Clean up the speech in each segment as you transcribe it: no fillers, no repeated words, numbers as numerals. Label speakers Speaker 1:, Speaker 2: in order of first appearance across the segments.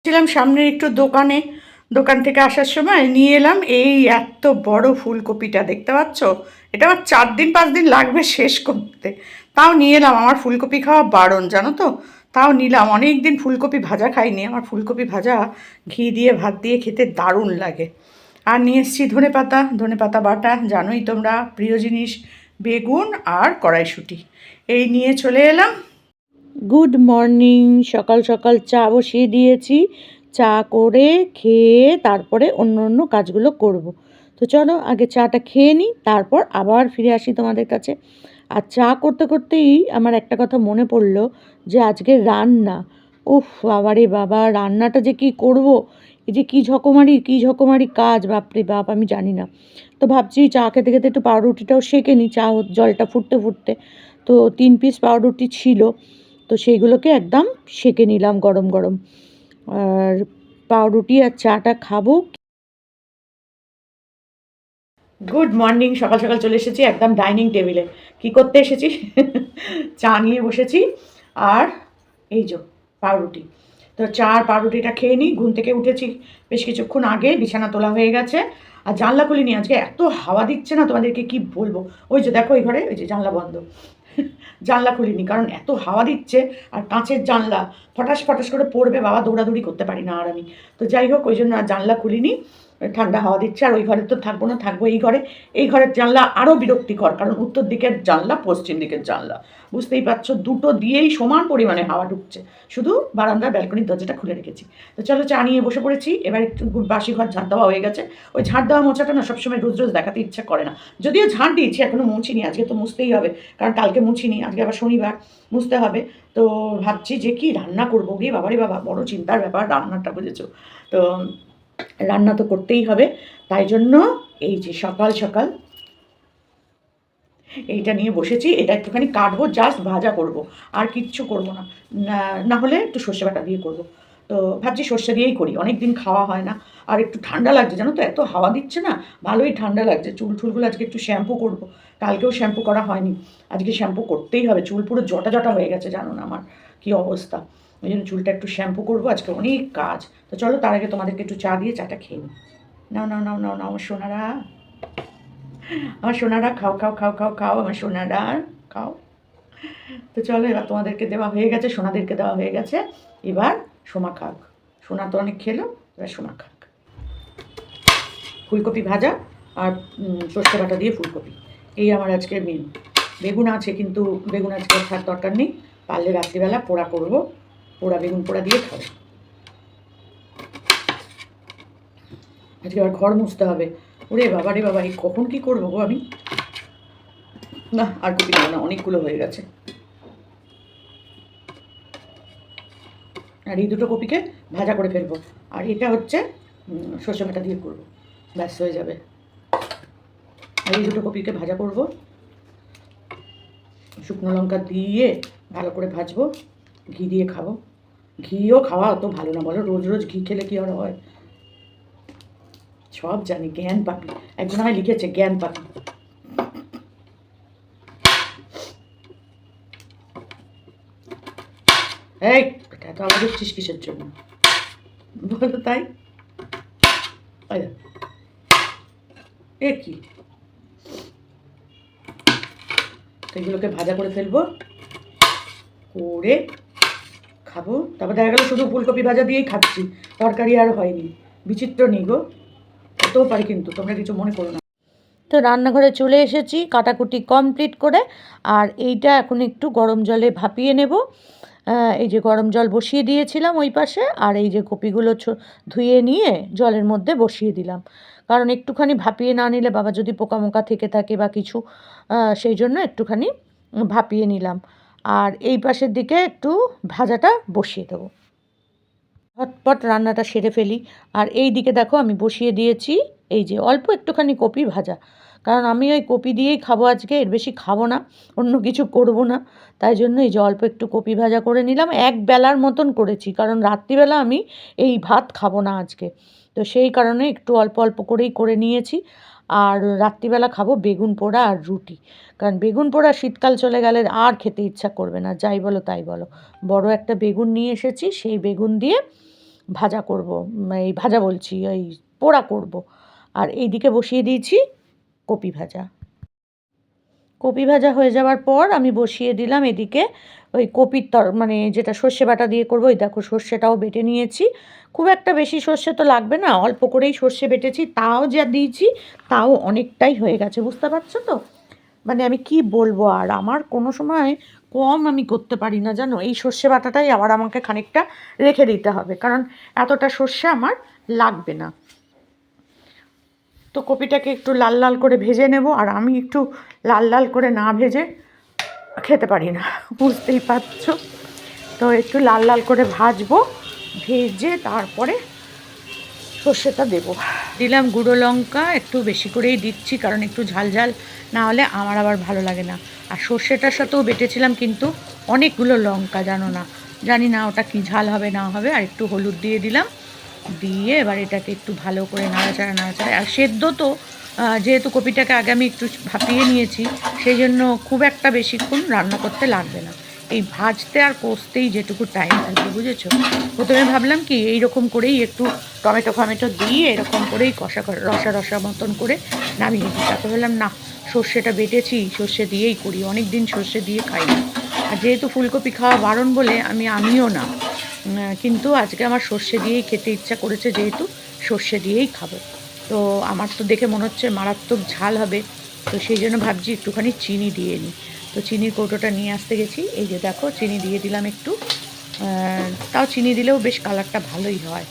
Speaker 1: ছিলাম সামনের একটু দোকানে, দোকান থেকে আসার সময় নিয়ে এলাম এই এত বড় ফুলকপিটা, দেখতে পাচ্ছ? এটা আমার 4 দিন 5 দিন লাগবে শেষ করতে, তাও নিয়ে এলাম। আমার ফুলকপি খাওয়া বারণ, জানো তো, তাও নিলাম। অনেক দিন ফুলকপি ভাজা খাইনি, আমার ফুলকপি ভাজা ঘি দিয়ে ভাত দিয়ে খেতে দারুণ লাগে। আর নিয়ে এসেছি ধনেপাতা, ধনেপাতা বাটা, জানোই তোমরা প্রিয় জিনিস, বেগুন আর কড়াইশুঁটি, এই নিয়ে চলে এলাম। Good morning. সকাল সকাল চা বসিয়ে দিয়েছি, চা করে খেয়ে তারপরে অন্য অন্য কাজগুলো করব। তো চলো আগে চাটা খেয়ে নিই, তারপর আবার ফিরে আসি তোমাদের কাছে। আর চা করতে করতেই আমার একটা কথা মনে পড়লো, যে আজকে রান্না, উফ বাবারে বাবা, রান্নাটা যে কি করব, এই যে কি ঝকমারি কাজ, বাপরে বাপ, আমি জানি না। তো ভাবছি চা খেতে খেতে একটু পাউরুটিটাও সেঁকে নিই, জলটা ফুটতে ফুটতে। তো 3 পিস পাউরুটি ছিল, তো সেইগুলোকে একদম সেঁকে নিলাম গরম গরম। আর পাউরুটি আর চাটা খাবো। Good morning. সকাল সকাল চলে এসেছি একদম ডাইনিং টেবিলে। কি করতে এসেছি? চা নিয়ে বসেছি, আর এই যে পাউরুটি। তো চা আর পাউরুটিটা খেয়ে নিই। ঘুম থেকে উঠেছি বেশ কিছুক্ষণ আগে, বিছানা তোলা হয়ে গেছে। আর জানলা খুলিনি, আজকে এত হাওয়া দিচ্ছে না, তোমাদেরকে কি বলবো। ওই যে দেখো, ওই ঘরে ওই যে জানলা বন্ধ। জানলা খুলিনি কারণ এত হাওয়া দিচ্ছে, আর কাঁচের জানলা, ফটাস ফটাস করে পড়বে, বাবা দৌড়াদৌড়ি করতে পারি না আর আমি। তো যাই হোক, ওই জন্য আর জানলা খুলিনি। ঠান্ডা হাওয়া দিচ্ছে, আর ওই ঘরে তো থাকবো না, থাকবো এই ঘরে। এই ঘরের জানলা আরও বিরক্তিকর, কারণ উত্তর দিকের জানলা, পশ্চিম দিকের জানলা, বুঝতেই পারছো, দুটো দিয়েই সমান পরিমাণে হাওয়া ঢুকছে। শুধু বারান্দার ব্যালকনির দরজাটা খুলে রেখেছি। তো চলো চা নিয়ে বসে পড়েছি। এবার একটু বাসি ঘর ঝাড় দেওয়া হয়ে গেছে। ওই ঝাড় দেওয়া মোছাটা না সবসময় রোজ রোজ দেখাতে ইচ্ছা করে না, যদিও ঝাড় দিয়েছি, এখনও মুছিনি। আজকে তো মুছতেই হবে, কারণ কালকে মুছিনি, আজকে আবার শনিবার, মুছতে হবে। তো ভাবছি যে কি রান্না করবো, রে বাবারে বাবা, বড় চিন্তার ব্যাপার রান্নাটা, বুঝেছো তো। রান্না তো করতেই হবে, তাই জন্য এই যে সকাল সকাল এইটা নিয়ে বসেছি। এটা একটুখানি কাটবো, জাস্ট ভাজা করব, আর কিচ্ছু করবো না। না হলে একটু সর্ষে বাটা দিয়ে করব। তো ভাবছি সর্ষে দিয়েই করি, অনেক দিন খাওয়া হয় না। আর একটু ঠান্ডা লাগছে, জানো তো, এত হাওয়া দিচ্ছে না, ভালোই ঠান্ডা লাগছে। চুল টুলগুলো আজকে একটু শ্যাম্পু করব, কালকেও শ্যাম্পু করা হয়নি, আজকে শ্যাম্পু করতেই হবে। চুল পুরো জটা জটা হয়ে গেছে, জানো না আমার কী অবস্থা। ওই জন্য চুলটা একটু শ্যাম্পু করবো, আজকে অনেক কাজ। তো চলো তার আগে তোমাদেরকে একটু চা দিয়ে চাটা খেয়ে নিই। নাও নাও নাও নাও নাও আমার সোনারা, আমার সোনারা, খাও খাও খাও খাও খাও আমার সোনারা, খাও। তো চলো, এবার তোমাদেরকে দেওয়া হয়ে গেছে, সোনাদেরকে দেওয়া হয়ে গেছে, এবার সোমা খাক। সোনা তো অনেক খেলো, এবার সোমা খাক। ফুলকপি ভাজা আর সর্ষে বাটা দিয়ে ফুলকপি, এই আমার আজকের মেনু। বেগুন আছে, কিন্তু বেগুন আজকে খাওয়ার দরকার নেই, পারলে রাত্রিবেলা পোড়া করবো, পোড়া বেগুন পোড়া দিয়ে খাবো। আজকে আবার ঘর মুছতে হবে। ওরে বাবা রে বাবা, এই কখন কী করবো গো আমি। না আর কপি নেবো না, অনেকগুলো হয়ে গেছে। আর এই দুটো কপিকে ভাজা করে ফেলবো, আর এটা হচ্ছে সর্ষে বাটা দিয়ে করবো, ব্যাস হয়ে যাবে। আর এই দুটো কপিকে ভাজা করব, শুকনো লঙ্কা দিয়ে ভালো করে ভাজবো, ঘি দিয়ে খাবো। ঘিও খাওয়া অত ভালো না, বলো, রোজ রোজ ঘি খেলে কি আর হয়। সব জানি, জ্ঞান পাপি, একজন আমায় লিখেছে জ্ঞান পাপি। এই এটা তো আমাদের হচ্ছিস কিসের জন্য বলো, তাই এ কি। তো এগুলোকে ভাজা করে ফেলবো, করে খাবো। তারপর দেখা গেলো শুধু ফুলকপি ভাজা দিয়েই খাচ্ছি, তরকারি আর হয়নি। বিচিত্র নেই গো, হতেও পারে, কিন্তু তোমরা কিছু মনে করো না। তো রান্নাঘরে চলে এসেছি, কাটাকুটি কমপ্লিট করে। আর এইটা এখন একটু গরম জলে ভাপিয়ে নেব। এই যে গরম জল বসিয়ে দিয়েছিলাম ওই পাশে, আর এই যে কপিগুলো ধুয়ে নিয়ে জলের মধ্যে বসিয়ে দিলাম, কারণ একটুখানি ভাপিয়ে না নিলে বাবা যদি পোকামোকা থেকে থাকে বা কিছু, সেই জন্য একটুখানি ভাপিয়ে নিলাম। আর এই পাশের দিকে একটু ভাজাটা বসিয়ে দেবো, ঝটপট রান্নাটা সেরে ফেলি। আর এই দিকে দেখো আমি বসিয়ে দিয়েছি এই যে অল্প একটুখানি কপি ভাজা, কারণ আমি ওই কপি দিয়েই খাবো আজকে, এর বেশি খাবো না, অন্য কিছু করব না। তাই জন্য এই যে অল্প একটু কপি ভাজা করে নিলাম, এক বেলার মতন করেছি, কারণ রাত্রিবেলা আমি এই ভাত খাবো না আজকে। তো সেই কারণে একটু অল্প অল্প করেই করে নিয়েছি। আর রাত্রিবেলা খাবো বেগুন পোড়া আর রুটি, কারণ বেগুন পোড়া শীতকাল চলে গেলে আর খেতে ইচ্ছা করবে না, যাই বলো তাই বলো। বড় একটা বেগুন নিয়ে এসেছি, সেই বেগুন দিয়ে ভাজা করব, এই ভাজা বলছি, ওই পোড়া করব। আর এইদিকে বসিয়ে দিয়েছি কপি ভাজা। কপি ভাজা হয়ে যাওয়ার পর আমি বসিয়ে দিলাম এদিকে ওই কপির মানে যেটা সর্ষে বাটা দিয়ে করবো। ওই দেখো সর্ষেটাও বেটে নিয়েছি। খুব একটা বেশি সর্ষে তো লাগবে না, অল্প করেই সর্ষে বেটেছি, তাও যা দিয়েছি তাও অনেকটাই হয়ে গেছে, বুঝতে পারছো তো? মানে আমি কি বলবো, আর আমার কোনো সময় কম আমি করতে পারি না জানো। এই সর্ষে বাটাটাই আবার আমাকে খানিকটা রেখে দিতে হবে, কারণ এতটা সর্ষে আমার লাগবে না। তো কপিটাকে একটু লাল লাল করে ভেজে নেব, আর আমি একটু লাল লাল করে না ভেজে খেতে পারি না, বুঝতেই পারছো। তো একটু লাল লাল করে ভাজবো, ভেজে তারপরে সর্ষেটা দেবো। দিলাম গুঁড়ো লঙ্কা, একটু বেশি করেই দিচ্ছি, কারণ একটু ঝাল ঝাল না হলে আমার আবার ভালো লাগে না। আর সর্ষেটার সাথেও বেটেছিলাম কিন্তু অনেকগুলো লঙ্কা, জানি না ওটা কি ঝাল হবে না হবে। আর একটু হলুদ দিয়ে দিলাম, দিয়ে এবার এটাকে একটু ভালো করে নাড়াচাড়া। আর সেদ্ধ তো যেহেতু কপিটাকে আগে আমি একটু ভাপিয়ে নিয়েছি, সেই জন্য খুব একটা বেশিক্ষণ রান্না করতে লাগবে না। এই ভাজতে আর কষতেই যেটুকু টাইম থাকবে, বুঝেছো। প্রথমে ভাবলাম কি এইরকম করেই একটু টমেটো ফমেটো দিয়ে এরকম করেই রসা রসা মতন করে নামিয়ে দিই। তারপর বললাম না, সর্ষেটা বেটেছি, সর্ষে দিয়েই করি, অনেক দিন সর্ষে দিয়ে খাই না। আর যেহেতু ফুলকপি খাওয়া বারণ বলে আমিও না, কিন্তু আজকে আমার সর্ষে দিয়েই খেতে ইচ্ছা করেছে, যেহেতু সর্ষে দিয়েই খাবো। তো আমার তো দেখে মনে হচ্ছে মারাত্মক ঝাল হবে, তো সেই জন্য ভাবছি একটুখানি চিনি দিয়ে নিই। তো চিনির কৌটোটা নিয়ে আসতে গেছি, এই যে দেখো চিনি দিয়ে দিলাম একটু। তাও চিনি দিলেও বেশ কালারটা ভালোই হয়।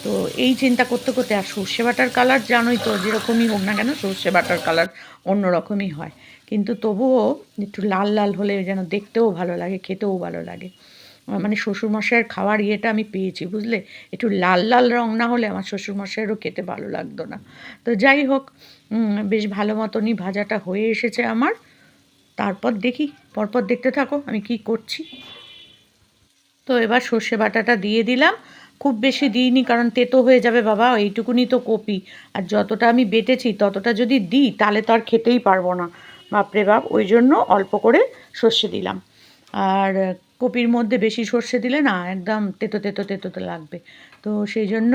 Speaker 1: তো এই চিন্তা করতে করতে, আর সর্ষে বাটার কালার জানোই তো, যেরকমই হোক না কেন সর্ষে বাটার কালার অন্য রকমই হয়, কিন্তু তবুও একটু লাল লাল হলে যেন দেখতেও ভালো লাগে, খেতেও ভালো লাগে। মানে শ্বশুরমশাইয়ের খাওয়ার ইয়েটা আমি পেয়েছি, বুঝলে। একটু লাল লাল রং না হলে আমার শ্বশুরমশাইয়েরও খেতে ভালো লাগতো না। তো যাই হোক, বেশ ভালো মতনই ভাজাটা হয়ে এসেছে আমার। তারপর দেখি, পরপর দেখতে থাকো আমি কি করছি। তো এবার সর্ষে বাটাটা দিয়ে দিলাম, খুব বেশি দিইনি, কারণ তেতো হয়ে যাবে বাবা, এইটুকুনি তো কপি। আর যতটা আমি বেটেছি ততটা যদি দিই তাহলে তো আর খেতেই পারবো না, বাপরে বাপ। ওই জন্য অল্প করে সর্ষে দিলাম। আর কপির মধ্যে বেশি সর্ষে দিলে না একদম তেতো তেতো তেতো তো লাগবে। তো সেই জন্য,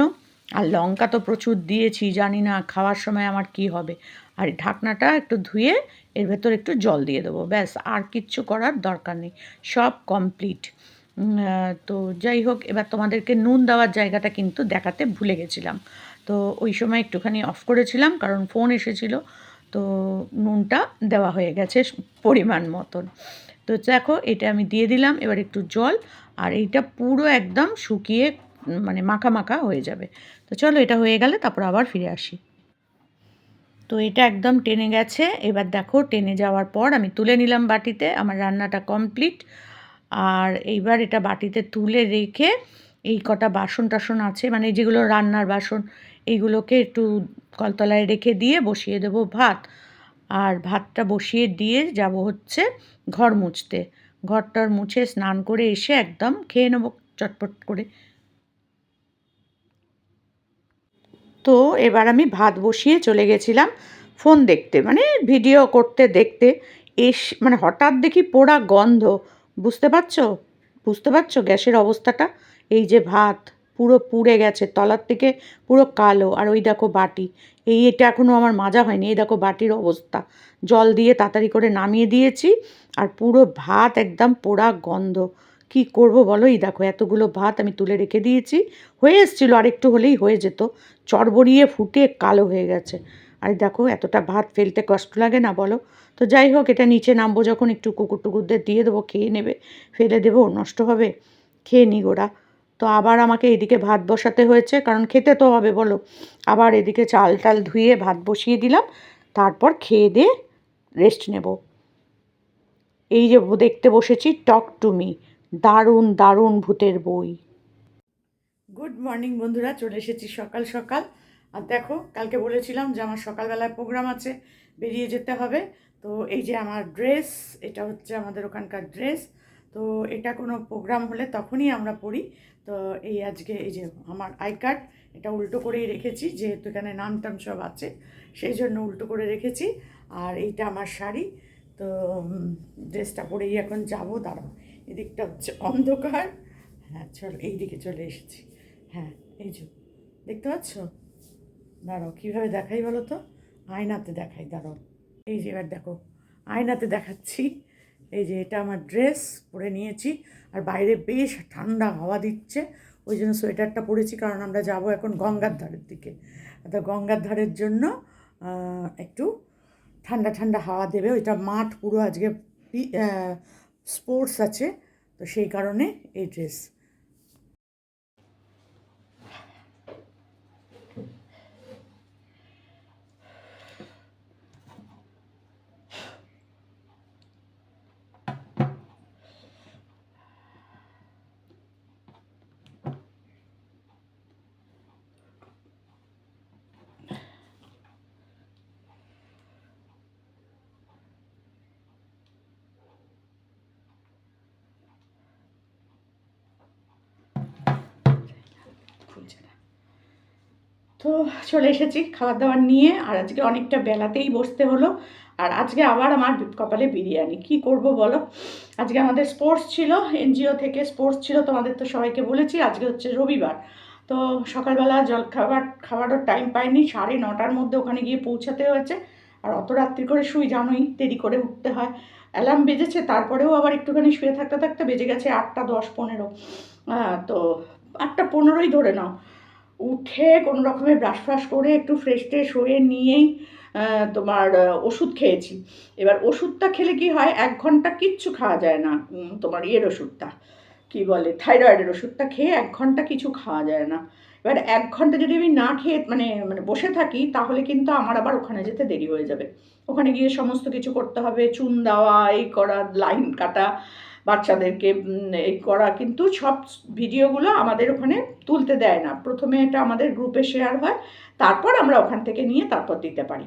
Speaker 1: আর লঙ্কা তো প্রচুর দিয়েছি, জানি না খাওয়ার সময় আমার কি হবে। আর ঢাকনাটা একটু ধুয়ে এর ভেতর একটু জল দিয়ে দেবো, ব্যাস, আর কিচ্ছু করার দরকার নেই, সব কমপ্লিট। তো যাই হোক, এবার তোমাদেরকে নুন দেওয়ার জায়গাটা কিন্তু দেখাতে ভুলে গেছিলাম। তো ওই সময় একটুখানি অফ করেছিলাম, কারণ ফোন এসেছিলো। তো নুনটা দেওয়া হয়ে গেছে পরিমাণ মতন। তো দেখো এটা আমি দিয়ে দিলাম, এবার একটু জল, আর এইটা পুরো একদম শুকিয়ে মানে মাখা মাখা হয়ে যাবে। তো চলো, এটা হয়ে গেলে তারপর আবার ফিরে আসি। তো এটা একদম টেনে গেছে, এবার দেখো টেনে যাওয়ার পর আমি তুলে নিলাম বাটিতে, আমার রান্নাটা কমপ্লিট। আর এইবার এটা বাটিতে তুলে রেখে এই কটা বাসন টাসন আছে, মানে যেগুলো রান্নার বাসন, এইগুলোকে একটু কলতলায় রেখে দিয়ে বসিয়ে দেবো ভাত। আর ভাতটা বসিয়ে দিয়ে যাব হচ্ছে ঘর মুছতে। ঘরটার মুছে স্নান করে এসে একদম খেয়ে নেবো চটপট করে। তো এবার আমি ভাত বসিয়ে চলে গেছিলাম ফোন দেখতে, মানে ভিডিও করতে দেখতে। মানে হঠাৎ দেখি পোড়া গন্ধ, বুঝতে পারছো? বুঝতে পারছো গ্যাসের অবস্থাটা? এই যে ভাত পুরো পুড়ে গেছে তলার থেকে, পুরো কালো। আর ওই দেখো বাটি, এটা এখনও আমার মাজা হয়নি, এই দেখো বাটির অবস্থা। জল দিয়ে তাড়াতাড়ি করে নামিয়ে দিয়েছি, আর পুরো ভাত একদম পোড়া গন্ধ। কি করব বলো, এই দেখো এতগুলো ভাত আমি তুলে রেখে দিয়েছি, হয়ে এসেছিলো, আর একটু হলেই হয়ে যেত, চড়বড়িয়ে ফুটে কালো হয়ে গেছে। আর দেখো এতটা ভাত ফেলতে কষ্ট লাগে না বলো? তো যাই হোক, এটা নিচে নামবো যখন একটু কুকুর টুকুরদের দিয়ে দেবো, খেয়ে নেবে, ফেলে দেবো নষ্ট হবে, খেয়ে নি ওরা। তো আবার আমাকে এদিকে ভাত বসাতে হয়েছে, কারণ খেতে তো হবে বলো। আবার এদিকে চাল টাল ধুয়ে ভাত বসিয়ে দিলাম, তারপর খেয়ে দিয়ে রেস্ট নেব। এই যে দেখতে বসেছি টক টু মি, দারুণ দারুণ ভূতের বই। গুড মর্নিং বন্ধুরা, চলে এসেছি সকাল সকাল। আর দেখো, কালকে বলেছিলাম যে আমার সকালবেলায় প্রোগ্রাম আছে, বেরিয়ে যেতে হবে। তো এই যে আমার ড্রেস, এটা হচ্ছে আমাদের ওখানকার ড্রেস। তো এটা কোনো প্রোগ্রাম হলে তখনই আমরা পরি। তো এই আজকে এই যে আমার আই কার্ড, এটা উল্টো করেই রেখেছি, যেহেতু এখানে নাম টাম সব আছে, সেই জন্য উল্টো করে রেখেছি। আর এইটা আমার শাড়ি। তো ড্রেসটা পরেই এখন যাবো, দাঁড়াও, এদিকটা হচ্ছে অন্ধকার। হ্যাঁ চলো, এই দিকে চলে এসেছি। হ্যাঁ, এই যে দেখতে পাচ্ছ? দাঁড়াও কীভাবে দেখাই বলো তো, আয়নাতে দেখাই, দাঁড়াও। এই যে এবার দেখো, আয়নাতে দেখাচ্ছি। এই যে এটা আমার ড্রেস পরে নিয়েছি, আর বাইরে বেশ ঠান্ডা হাওয়া দিচ্ছে, ওই জন্য সোয়েটারটা পরেছি, কারণ আমরা যাব এখন গঙ্গার ধারের দিকে। তো গঙ্গার ধারের জন্য একটু ঠান্ডা ঠান্ডা হাওয়া দেবে, ওইটা মাঠ পুরো আজকে স্পোর্টস আছে, তো সেই কারণে এই ড্রেস। খুলছে না। তো চলে এসেছি খাবার দাবার নিয়ে, আর আজকে অনেকটা বেলাতেই বসতে হলো। আর আজকে আবার আমার কপালে বিরিয়ানি, কি করব বলো। আজকে আমাদের স্পোর্টস ছিল, এনজিও থেকে স্পোর্টস ছিল, তোমাদের তো সবাইকে বলেছি। আজকে হচ্ছে রবিবার, তো সকালবেলা খাবারও টাইম পাইনি, 9:30টার মধ্যে ওখানে গিয়ে পৌঁছাতে হয়েছে। আর অত রাত্রি করে শুই জানোই, দেরি করে উঠতে হয়। অ্যালার্ম বেজেছে, তারপরেও আবার একটুখানি শুয়ে থাকতে থাকতে বেজে গেছে 8:10-15। তো 8:15ই ধরে নাও। উঠে কোনো রকমে ব্রাশ ফ্রাশ করে একটু ফ্রেশ ট্রেশ হয়ে নিয়েই তোমার ওষুধ খেয়েছি। এবার ওষুধটা খেলে কি হয়, 1 ঘন্টা কিচ্ছু খাওয়া যায় না। তোমার ইয়ের ওষুধটা কি বলে, থাইরয়েডের ওষুধটা খেয়ে 1 ঘন্টা কিছু খাওয়া যায় না। এবার 1 ঘন্টা যদি আমি না খেয়ে মানে মানে বসে থাকি, তাহলে কিন্তু আমার আবার ওখানে যেতে দেরি হয়ে যাবে। ওখানে গিয়ে সমস্ত কিছু করতে হবে, চুন দেওয়া, এই করা, লাইন কাটা, বাচ্চাদেরকে এই করা, কিন্তু সব ভিডিওগুলো আমাদের ওখানে তুলতে দেয় না। প্রথমে এটা আমাদের গ্রুপে শেয়ার হয়, তারপর আমরা ওখান থেকে নিয়ে তারপর দিতে পারি।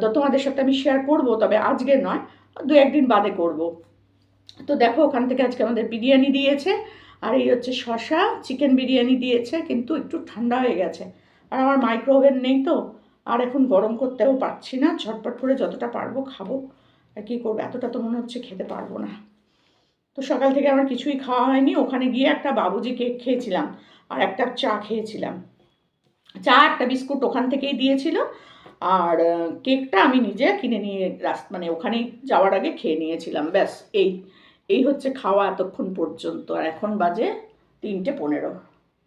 Speaker 1: তো তোমাদের সাথে আমি শেয়ার করব, তবে আজকে নয়, 2-1 দিন বাদে করব। তো দেখো ওখান থেকে আজকে আমাদের বিরিয়ানি দিয়েছে, আর এই হচ্ছে শশা চিকেন বিরিয়ানি দিয়েছে, কিন্তু একটু ঠান্ডা হয়ে গেছে। আর আমার মাইক্রো ওভেন নেই, তো আর এখন গরম করতেও পারছি না, ঝটপট করে যতটা পারবো খাবো। আর কী করবো, এতটা তো মনে হচ্ছে খেতে পারবো না। তো সকাল থেকে আমার কিছুই খাওয়া হয়নি, ওখানে গিয়ে একটা বাবুজি কেক খেয়েছিলাম, আর একটা চা খেয়েছিলাম। চা একটা বিস্কুট ওখান থেকেই দিয়েছিল, আর কেকটা আমি নিজে কিনে নিয়ে মানে ওখানেই যাওয়ার আগে খেয়ে নিয়েছিলাম, ব্যাস। এই হচ্ছে খাওয়া এতক্ষণ পর্যন্ত। আর এখন বাজে 3:15।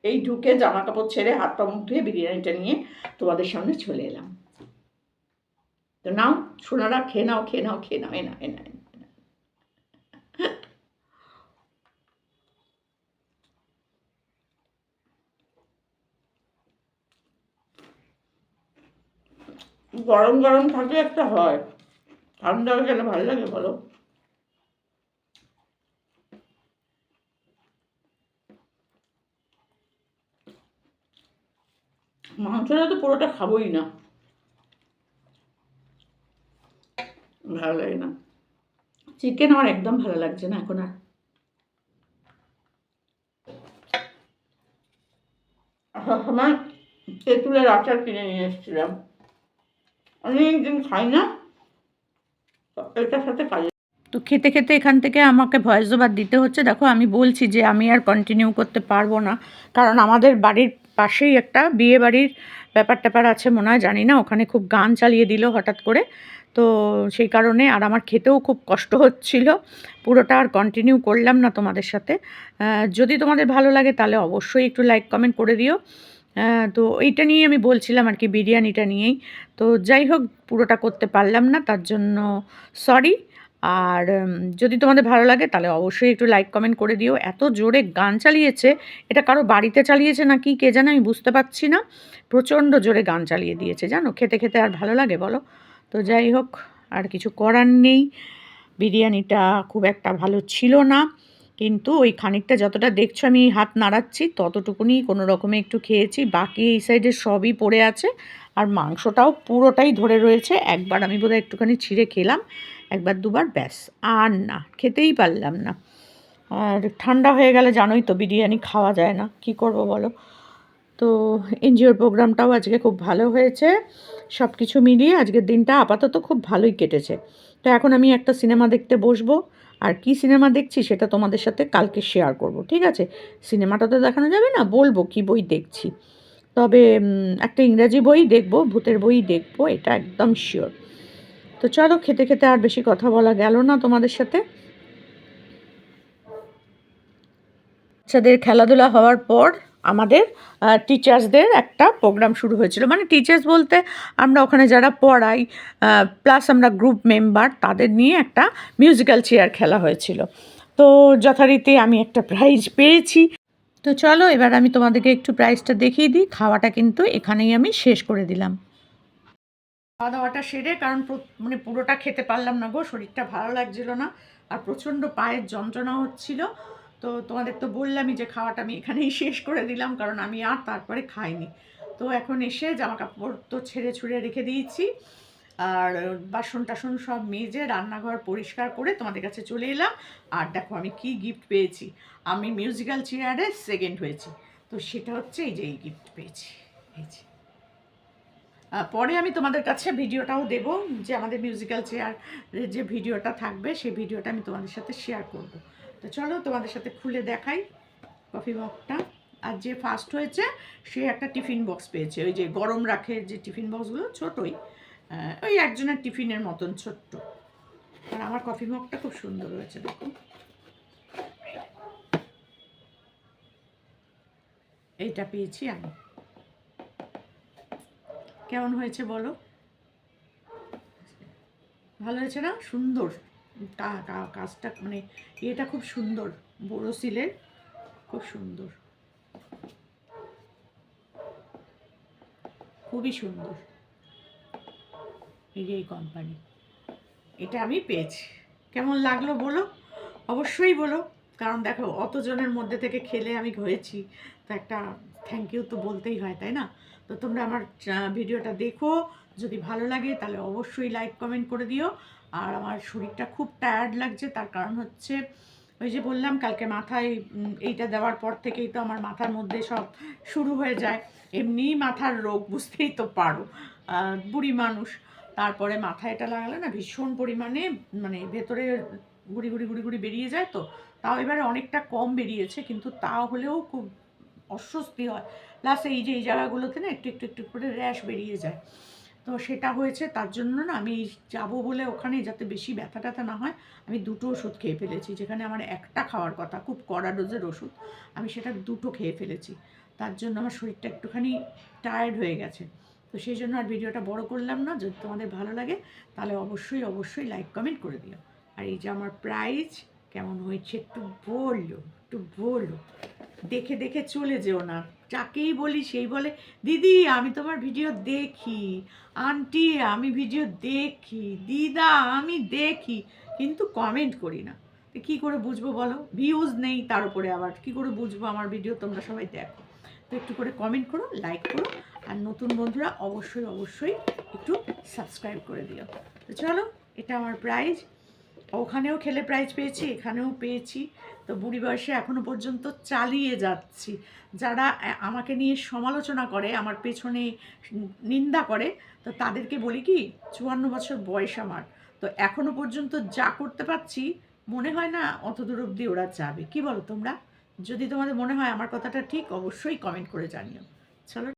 Speaker 1: এই ঢুকে জামা কাপড় ছেড়ে হাত পা মুখ ধুয়ে বিরিয়ানিটা নিয়ে তোমাদের সামনে চলে এলাম। তো নাও সোনারা, খেয়ে নাও খেয়ে নাও খেয়ে নাও, এনা এনা এনা। গরম গরম থাকলে একটা হয়, ঠান্ডা হয়ে গেলে ভালো লাগে বলো। মাংসটা তো পুরোটা খাবোই না, ভালো লাগে না। চিকেন আমার একদম ভালো লাগছে না এখন আর। আমার তেঁতুলের আচার কিনে নিয়ে এসেছিলাম, অনেকদিন খাই না, এটার সাথে কাজে। তো খেতে খেতে এখান থেকে আমাকে ভয়েস ওভার দিতে হচ্ছে। দেখো আমি বলছি যে আমি আর কন্টিনিউ করতে পারবো না, কারণ আমাদের বাড়ির পাশেই একটা বিয়ে বাড়ির ব্যাপার ট্যাপার আছে মনে হয়, জানি না, ওখানে খুব গান চালিয়ে দিল হঠাৎ করে। তো সেই কারণে আর আমার খেতেও খুব কষ্ট হচ্ছিল, পুরোটা আর কন্টিনিউ করলাম না তোমাদের সাথে। যদি তোমাদের ভালো লাগে তাহলে অবশ্যই একটু লাইক কমেন্ট করে দিও। তো এইটা নিয়ে আমি বলছিলাম আর কি, বিরিয়ানিটা নিয়েই। তো যাই হোক, পুরোটা করতে পারলাম না, তার জন্য সরি। আর যদি তোমাদের ভালো লাগে তাহলে অবশ্যই একটু লাইক কমেন্ট করে দিও। এত জোরে গান চালিয়েছে, এটা কারো বাড়িতে চালিয়েছে না কি কে জানে, আমি বুঝতে পারছি না। প্রচণ্ড জোরে গান চালিয়ে দিয়েছে জানো, খেতে খেতে আর ভালো লাগে বলো। তো যাই হোক, আর কিছু করার নেই। বিরিয়ানিটা খুব একটা ভালো ছিল না, কিন্তু ওই খানিকটা যতটা দেখছো আমি হাত নাড়াচ্ছি ততটুকুনি কোনো রকমে একটু খেয়েছি, বাকি এই সাইডে সবই পড়ে আছে। আর মাংসটাও পুরোটাই ধরে রয়েছে, একবার আমি বোধহয় একটুখানি ছিঁড়ে খেলাম, একবার দুবার, ব্যাস। আর না, খেতেই পারলাম না। আর ঠান্ডা হয়ে গেলে জানোই তো বিরিয়ানি খাওয়া যায় না, কি করব বলো। তো এনজিওর প্রোগ্রামটাও আজকে খুব ভালো হয়েছে, সব কিছু মিলিয়ে আজকের দিনটা আপাতত খুব ভালোই কেটেছে। তো এখন আমি একটা সিনেমা দেখতে বসবো, আর কি সিনেমা দেখছি সেটা তোমাদের সাথে কালকে শেয়ার করব, ঠিক আছে? সিনেমাটা তো দেখানো যাবে না, বলবো কি বই দেখছি। তবে একটা ইংরাজি বই দেখব, ভূতের বই দেখব, এটা একদম শিওর। তো চলো, খেতে খেতে আর বেশি কথা বলা গেল না তোমাদের সাথে। বাচ্চাদের খেলাধুলা হওয়ার পর আমাদের টিচার্সদের একটা প্রোগ্রাম শুরু হয়েছিল। মানে টিচার্স বলতে আমরা ওখানে যারা পড়াই প্লাস আমরা গ্রুপ মেম্বার, তাদের নিয়ে একটা মিউজিক্যাল চেয়ার খেলা হয়েছিল। তো যথারীতি আমি একটা প্রাইজ পেয়েছি। তো চলো এবার আমি তোমাদেরকে একটু প্রাইজটা দেখিয়ে দিই। খাওয়াটা কিন্তু এখানেই আমি শেষ করে দিলাম। খাওয়া দাওয়াটা সেরে, কারণ মানে পুরোটা খেতে পারলাম না গো, শরীরটা ভালো লাগছিল না, আর প্রচণ্ড পায়ের যন্ত্রণা হচ্ছিল। তো তোমাদের তো বললামই যে খাওয়াটা আমি এখানেই শেষ করে দিলাম, কারণ আমি আর তারপরে খাইনি। তো এখন এসে জামা কাপড় তো ছেড়ে ছুড়ে রেখে দিয়েছি, আর বাসন টাসন সব মেজে রান্নাঘর পরিষ্কার করে তোমাদের কাছে চলে এলাম। আর দেখো আমি কি গিফট পেয়েছি। আমি মিউজিক্যাল চেয়ারে সেকেন্ড হয়েছি, তো সেটা হচ্ছে এই যে এই গিফট পেয়েছি, এই যে। পরে আমি তোমাদের কাছে ভিডিওটাও দেব, যে আমাদের মিউজিক্যাল চেয়ারের যে ভিডিওটা থাকবে সেই ভিডিওটা আমি তোমাদের সাথে শেয়ার করব। তো চলো তোমাদের সাথে খুলে দেখাই কফি মগটা। আর যে ফার্স্ট হয়েছে সে একটা টিফিন বক্স পেয়েছে, ওই যে গরম রাখে যে টিফিন বক্সগুলো, ছোটোই, ওই একজনের টিফিনের মতন ছোট্ট। আর আমার কফি মগটা খুব সুন্দর হয়েছে, দেখো এইটা পেয়েছি আমি। কেমন হয়েছে বলো? ভালো হয়েছে না? সুন্দর কাজটা, মানে এটা খুব সুন্দর, বোরোসিলের, খুব সুন্দর, খুবই সুন্দর। এই যে এই কোম্পানি, এটা আমি পেয়েছি। কেমন লাগলো বলো, অবশ্যই বলো। কারণ দেখো অতজনের মধ্যে থেকে খেলে আমি হয়েছি, তো একটা থ্যাংক ইউ তো বলতেই হয়, তাই না? তো তোমরা আমার ভিডিওটা দেখো, যদি ভালো লাগে তাহলে অবশ্যই লাইক কমেন্ট করে দিও। আর আমার শরীরটা খুব টায়ার্ড লাগছে, তার কারণ হচ্ছে ওই যে বললাম কালকে মাথায় এইটা দেওয়ার পর থেকেই তো আমার মাথার মধ্যে সব শুরু হয়ে যায়। এমনিই মাথার রোগ, বুঝতেই তো পারো, বুড়ি মানুষ, তারপরে মাথায় এটা লাগালে না ভীষণ পরিমাণে মানে ভেতরে গুড়ি গুড়ি গুড়ি গুড়ি বেরিয়ে যায়। তো তাও এবারে অনেকটা কম বেরিয়েছে, কিন্তু তাও হলেও খুব অস্বস্তি হয়। প্লাস এই যে এই জায়গাগুলোতে না একটু একটু একটু করে র্যাশ বেরিয়ে যায়। তো সেটা হয়েছে, তার জন্য না আমি যাবো বলে ওখানে, যাতে বেশি ব্যথা ট্যাথা না হয়, আমি দুটো ওষুধ খেয়ে ফেলেছি। যেখানে আমার একটা খাওয়ার কথা, খুব কড়া ডোজের ওষুধ, আমি সেটা দুটো খেয়ে ফেলেছি। তার জন্য আমার শরীরটা একটুখানি টায়ার্ড হয়ে গেছে। তো সেই জন্য আর ভিডিওটা বড় করলাম না। যদি তোমাদের ভালো লাগে তাহলে অবশ্যই অবশ্যই লাইক কমেন্ট করে দিও। আর এই যে আমার প্রাইজ কেমন হয়েছে একটু বললো, একটু বললো, দেখে দেখে চলে যেও না। যাকেই বলি সেই বলে দিদি আমি তোমার ভিডিও দেখি, আন্টি আমি ভিডিও দেখি, দিদা আমি দেখি, কিন্তু কমেন্ট করি না। তো কী করে বুঝবো বলো? ভিউজ নেই, তার উপরে আবার কী করে বুঝবো আমার ভিডিও তোমরা সবাই দেখো? তো একটু করে কমেন্ট করো, লাইক করো, আর নতুন বন্ধুরা অবশ্যই অবশ্যই একটু সাবস্ক্রাইব করে দিও। তো চলো, এটা আমার প্রাইজ। ওখানেও খেলে প্রাইজ পেয়েছি, এখানেও পেয়েছি। তো বুড়ি বয়সে এখনও পর্যন্ত চালিয়ে যাচ্ছি। যারা আমাকে নিয়ে সমালোচনা করে, আমার পেছনে নিন্দা করে, তো তাদেরকে বলি কি 54 বছর বয়স আমার, তো এখনও পর্যন্ত যা করতে পারছি মনে হয় না অত দূর অবধি ওরা যাবে। কি বলো তোমরা? যদি তোমাদের মনে হয় আমার কথাটা ঠিক, অবশ্যই কমেন্ট করে জানিও। চলো।